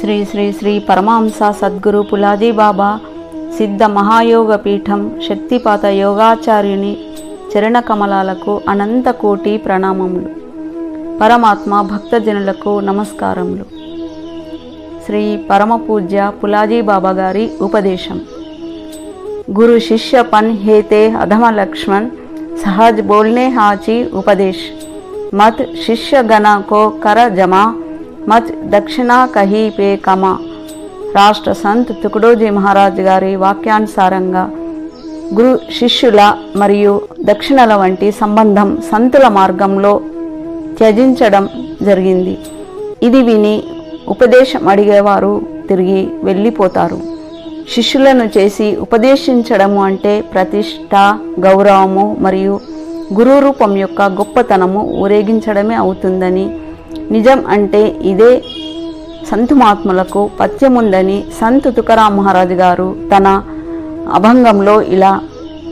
శ్రీ శ్రీ శ్రీ పరమహంస సద్గురు పులాజీ బాబా సిద్ధ మహాయోగ పీఠం శక్తిపాత యోగాచార్యుని చరణ కమలాలకు అనంత కోటి ప్రణామములు. పరమాత్మ భక్తజనులకు నమస్కారములు. శ్రీ పరమ పూజ్య పులాజీ బాబా గారి ఉపదేశం. గురు శిష్య పన్ హేతే అధమ లక్ష్మణ్ సహజ్ బోల్నే హాచి ఉపదేశ్ మత్ శిష్య గణ కో కర జమా మత్ దక్షిణా కహీ పే కమా. రాష్ట్ర సంత్ తుకడోజీ మహారాజ్ గారి వాక్యానుసారంగా గురు శిష్యుల మరియు దక్షిణల వంటి సంబంధం సంతుల మార్గంలో త్యజించడం జరిగింది. ఇది విని ఉపదేశం అడిగేవారు తిరిగి వెళ్ళిపోతారు. శిష్యులను చేసి ఉపదేశించడము అంటే ప్రతిష్ట, గౌరవము మరియు గురు రూపం యొక్క గొప్పతనము ఊరేగించడమే అవుతుందని, నిజం అంటే ఇదే సంతుమాత్మలకు పథ్యముందని సంత్ తుకారాం మహారాజ్ గారు తన అభంగంలో ఇలా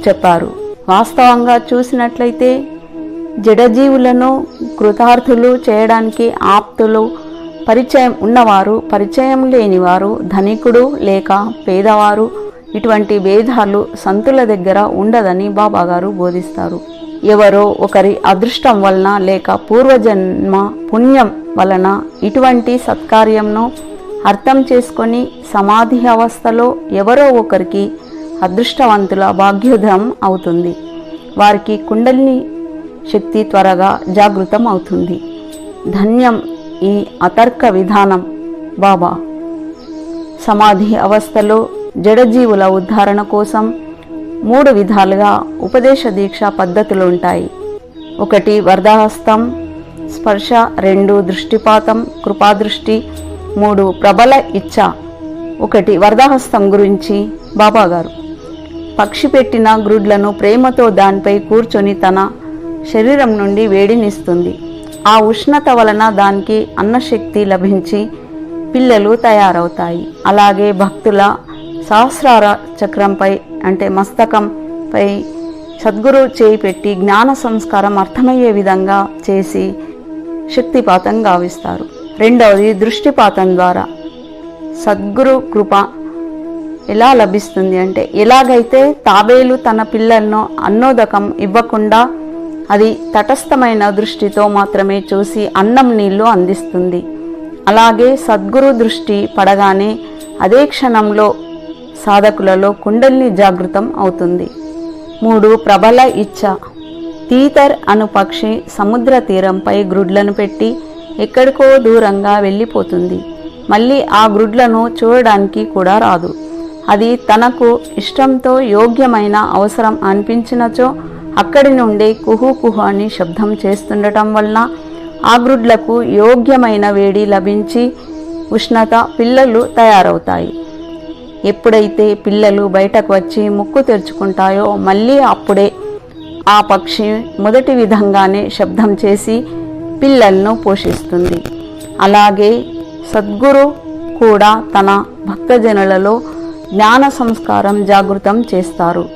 చెప్పారు. వాస్తవంగా చూసినట్లయితే జడజీవులను కృతార్థులు చేయడానికి ఆప్తులు, పరిచయం ఉన్నవారు, పరిచయం లేనివారు, ధనికుడు లేక పేదవారు, ఇటువంటి భేదాలు సంతుల దగ్గర ఉండదని బాబాగారు బోధిస్తారు. ఎవరో ఒకరి అదృష్టం వలన లేక పూర్వజన్మ పుణ్యం వలన ఇటువంటి సత్కార్యంను అర్థం చేసుకొని సమాధి అవస్థలో ఎవరో ఒకరికి అదృష్టవంతుల భాగ్యోదయం అవుతుంది. వారికి కుండలిని శక్తి త్వరగా జాగృతం అవుతుంది. ధన్యం ఈ అతర్క విధానం. బాబా సమాధి అవస్థలో జడజీవుల ఉద్ధారణ కోసం 3 విధాలుగా ఉపదేశ దీక్ష పద్ధతులు ఉంటాయి. 1 వరదహస్తం స్పర్శ, 2 దృష్టిపాతం కృపాదృష్టి, 3 ప్రబల ఇచ్ఛ. 1 వరదహస్తం గురించి బాబాగారు పక్షి పెట్టిన గ్రుడ్లను ప్రేమతో దానిపై కూర్చొని తన శరీరం నుండి వేడినిస్తుంది. ఆ ఉష్ణత వలన దానికి అన్నశక్తి లభించి పిల్లలు తయారవుతాయి. అలాగే భక్తుల సహస్రార చక్రంపై అంటే మస్తకంపై సద్గురు చేయి పెట్టి జ్ఞాన సంస్కారం అర్థమయ్యే విధంగా చేసి శక్తిపాతం గావిస్తారు. 2వది దృష్టిపాతం ద్వారా సద్గురు కృప ఎలా లభిస్తుంది అంటే, ఎలాగైతే తాబేలు తన పిల్లలను అన్నోదకం ఇవ్వకుండా అది తటస్థమైన దృష్టితో మాత్రమే చూసి అన్నం నీళ్లు అందిస్తుంది, అలాగే సద్గురు దృష్టి పడగానే అదే క్షణంలో సాధకులలో కుండలిని జాగృతం అవుతుంది. 3 ప్రబల ఇచ్ఛ. తీతర్ అను పక్షి సముద్ర తీరంపై గ్రుడ్లను పెట్టి ఎక్కడికో దూరంగా వెళ్ళిపోతుంది. మళ్ళీ ఆ గ్రుడ్లను చూడడానికి కూడా రాదు. అది తనకు ఇష్టంతో యోగ్యమైన అవసరం అనిపించినచో అక్కడి నుండే కుహు కుహు అని శబ్దం చేస్తుండటం వలన ఆ గ్రుడ్లకు యోగ్యమైన వేడి లభించి ఉష్ణత పిల్లలు తయారవుతాయి. ఎప్పుడైతే పిల్లలు బయటకు వచ్చి ముక్కు తెరుచుకుంటాయో మళ్ళీ అప్పుడే ఆ పక్షి మొదటి విధంగానే శబ్దం చేసి పిల్లలను పోషిస్తుంది. అలాగే సద్గురు కూడా తన భక్తజనులలో జ్ఞాన సంస్కారం జాగృతం చేస్తారు.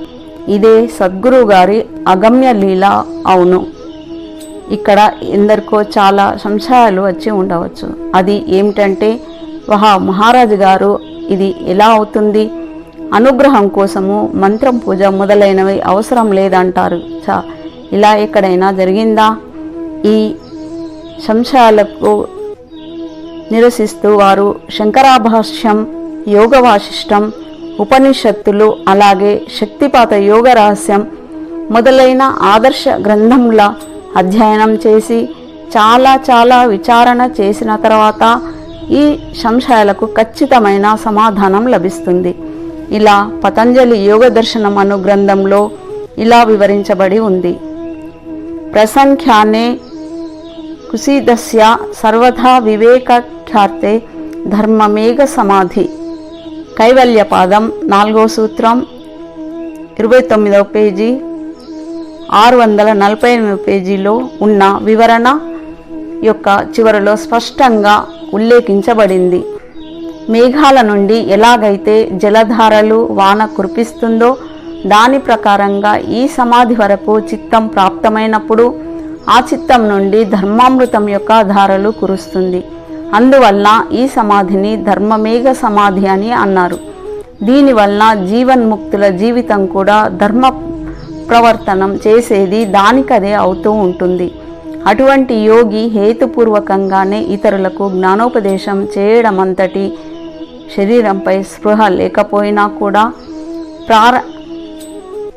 ఇదే సద్గురు గారి అగమ్య లీల. అవును, ఇక్కడ ఎందరికో చాలా సంశయాలు వచ్చి ఉండవచ్చు. అది ఏమిటంటే, మహారాజు గారు ఇది ఎలా అవుతుంది? అనుగ్రహం కోసము మంత్రం పూజ మొదలైనవి అవసరం లేదంటారు. ఇలా ఎక్కడైనా జరిగిందా? ఈ సంశయాలకు నిరసిస్తూ వారు శంకరాభాష్యం, యోగ వాసిష్టం, ఉపనిషత్తులు, అలాగే శక్తిపాత యోగ రహస్యం మొదలైన ఆదర్శ గ్రంథముల అధ్యయనం చేసి చాలా విచారణ చేసిన తర్వాత ఈ సంశయాలకు ఖచ్చితమైన సమాధానం లభిస్తుంది. ఇలా పతంజలి యోగ దర్శనం అను గ్రంథంలో ఇలా వివరించబడి ఉంది. ప్రసంఖ్యానే కుసీదస్య సర్వథా వివేకాఖ్యాతే ధర్మమేఘ సమాధి. కైవల్యపాదం 4వ సూత్రం 29వ పేజీ 648వ పేజీలో ఉన్న వివరణ యొక్క చివరలో స్పష్టంగా ఉల్లేఖించబడింది. మేఘాల నుండి ఎలాగైతే జలధారలు వాన కురిపిస్తుందో దాని ప్రకారంగా ఈ సమాధి వరకు చిత్తం ప్రాప్తమైనప్పుడు ఆ చిత్తం నుండి ధర్మామృతం యొక్క ధారలు కురుస్తుంది. అందువల్ల ఈ సమాధిని ధర్మమేఘ సమాధి అని అన్నారు. దీనివల్ల జీవన్ముక్తుల జీవితం కూడా ధర్మ ప్రవర్తనం చేసేది దానికదే అవుతూ ఉంటుంది. అటువంటి యోగి హేతుపూర్వకంగానే ఇతరులకు జ్ఞానోపదేశం చేయడమంతటి శరీరంపై స్పృహ లేకపోయినా కూడా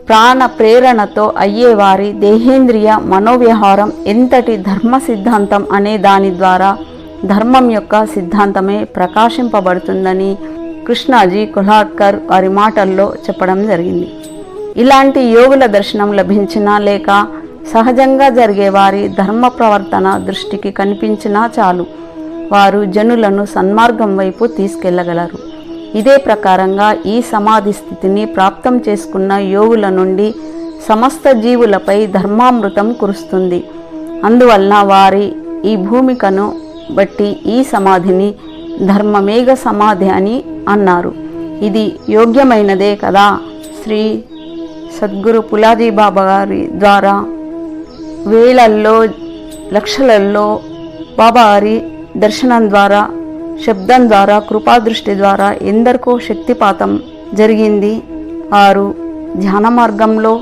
ప్రాణ ప్రేరణతో అయ్యేవారి దేహేంద్రియ మనోవ్యవహారం ఎంతటి ధర్మ సిద్ధాంతం అనే దాని ద్వారా ధర్మం యొక్క సిద్ధాంతమే ప్రకాశింపబడుతుందని కృష్ణాజీ కుల్హాడ్కర్ వారి మాటల్లో చెప్పడం జరిగింది. ఇలాంటి యోగుల దర్శనం లభించినా లేక సహజంగా జరిగే వారి ధర్మ ప్రవర్తన దృష్టికి కనిపించినా చాలు, వారు జనులను సన్మార్గం వైపు తీసుకెళ్లగలరు. ఇదే ప్రకారంగా ఈ సమాధి స్థితిని ప్రాప్తం చేసుకున్న యోగుల నుండి సమస్త జీవులపై ధర్మామృతం కురుస్తుంది. అందువలన వారి ఈ భూమికను బట్టి ఈ సమాధిని ధర్మమేఘ సమాధి అని అన్నారు. ఇది యోగ్యమైనదే కదా. శ్రీ సద్గురు పులాజీ బాబా గారి ద్వారా వేలల్లో లక్షలల్లో బాబా గారి దర్శనం ద్వారా, శబ్దం ద్వారా, కృపాదృష్టి ద్వారా ఎందరికో శక్తిపాతం జరిగింది. వారు ధ్యాన మార్గంలో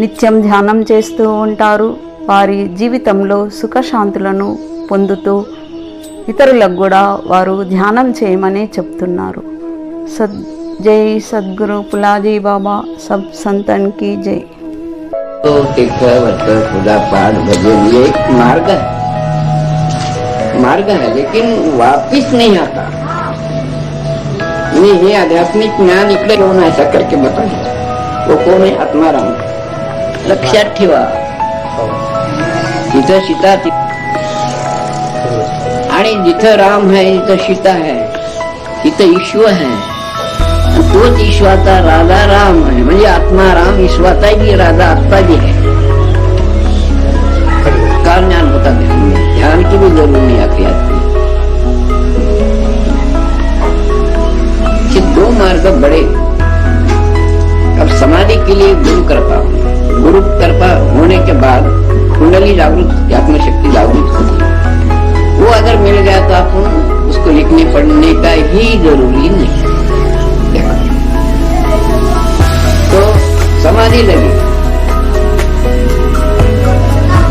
నిత్యం ధ్యానం చేస్తూ ఉంటారు. వారి జీవితంలో సుఖశాంతులను పొందుతూ ఇతరులకు కూడా వారు ధ్యానం చేయమని చెప్తున్నారు. जय सद्गुरु पुलाजी बाबा, सब संतन की जय। तो पूजा पाठ भजन ये एक मार्ग है लेकिन वापिस नहीं आता। ये आध्यात्मिक ज्ञान इकडे घेऊन ऐसा करके बताइए वो कोण आहे? आत्माराम. लक्षात ठेवा, जिथं सीता आणि जिथं राम है तिथं सीता है, तिथं ईश्वर है. तोच ईश्वराचा राजा राम है, म्हणजे आत्मा राम ईश्वराचा भी राजा आत्मा भी है. का ज्ञान होता ध्यान में, ध्यान की भी जरूर नहीं आती आदमी. ये दो मार्ग बड़े. अब समाधि के लिए गुरु कृपा होने के बाद कुंडली जागृत, आत्मशक्ति जागृत होती. वो अगर मिल गया तो अपन उसको लिखने पढ़ने का ही जरूरी नहीं. तो समाधि लगी,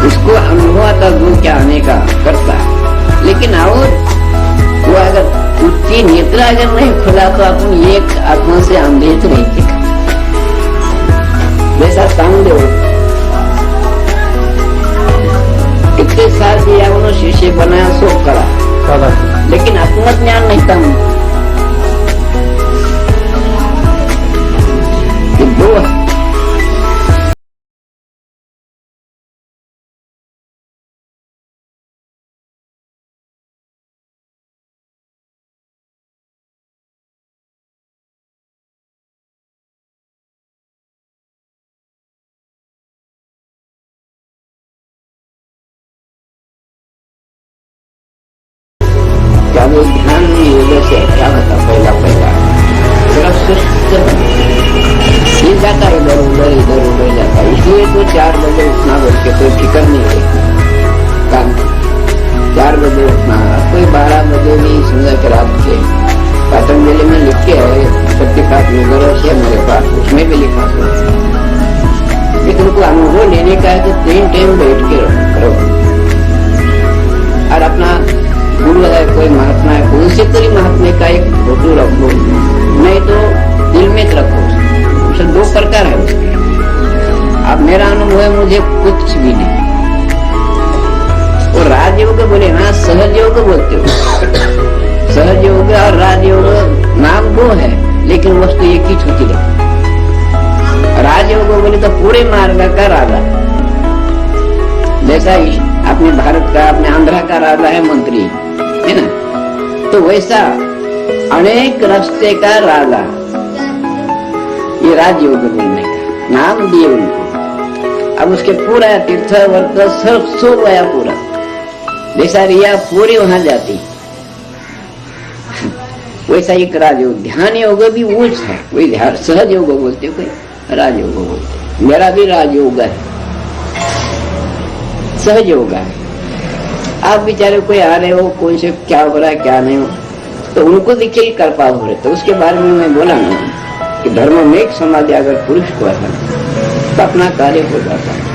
उसको अनुभव आता जो क्या आने का करता है. लेकिन और वो अगर उसकी नेत्र अगर नहीं खुला तो अपन एक आत्मा से अंधे तो नहीं दिखा. जैसा कामदेव कितने साल दिया उन्होंने शिष्य बनाया, सो करा, लेकिन आत्मज्ञान नहीं था. दो ध्यान योग से क्या होता, पहला थोड़ा सुस्त ये जाता है, इधर उधर जाता है. इसलिए तो 4 बजे उठना बोल के कोई फिक्र नहीं है काम. 4 बजे उठना, कोई 12 बजे भी सुंदर के रात के पतंजलि में लिख के है 75 योग है मेरे पास, उसमें भी लिखा है. लेकिन उनको अनुभव लेने का है तो 3 टाइम बैठ के करो. और अपना गुरु अगर कोई महात्मा है, उनसे कोई महात्मा का एक फोटो रखो, नहीं तो दिल में रखो. उससे 2 प्रकार है उसके. अब मेरा अनुभव है, मुझे कुछ भी नहीं. और राजयोग बोले ना, सहज योग बोलते हो. सहज योग और राजयोग नाम 2 है, लेकिन वस्तु एक ही छूती है. राजयोग बोले तो पूरे मार्ग का राजा, जैसा अपने भारत का, अपने आंध्रा का राजा है मंत्री, है ना. तो वैसा अनेक रास्ते का राजा, ये राजयोग बोलने का नाम दिए उनको. अब उसके पूरा तीर्थ वर्त सब गया पूरा. जैसा रिया पूरी वहां जाती, वैसा एक राजयोग. ध्यान योग भी वो है, वही ध्यान सहज योग बोलते हो, कोई राजयोग बोलते. मेरा भी राजयोग है, सहज योग है. आप बेचारे कोई आ रहे हो, कौन से क्या हो रहा है क्या नहीं हो, तो उनको देखिए कर पाओ हो रहे। तो उसके बारे में मैं बोला ना कि धर्म में एक समाधि अगर पुरुष को है तो अपना कार्य हो जाता है।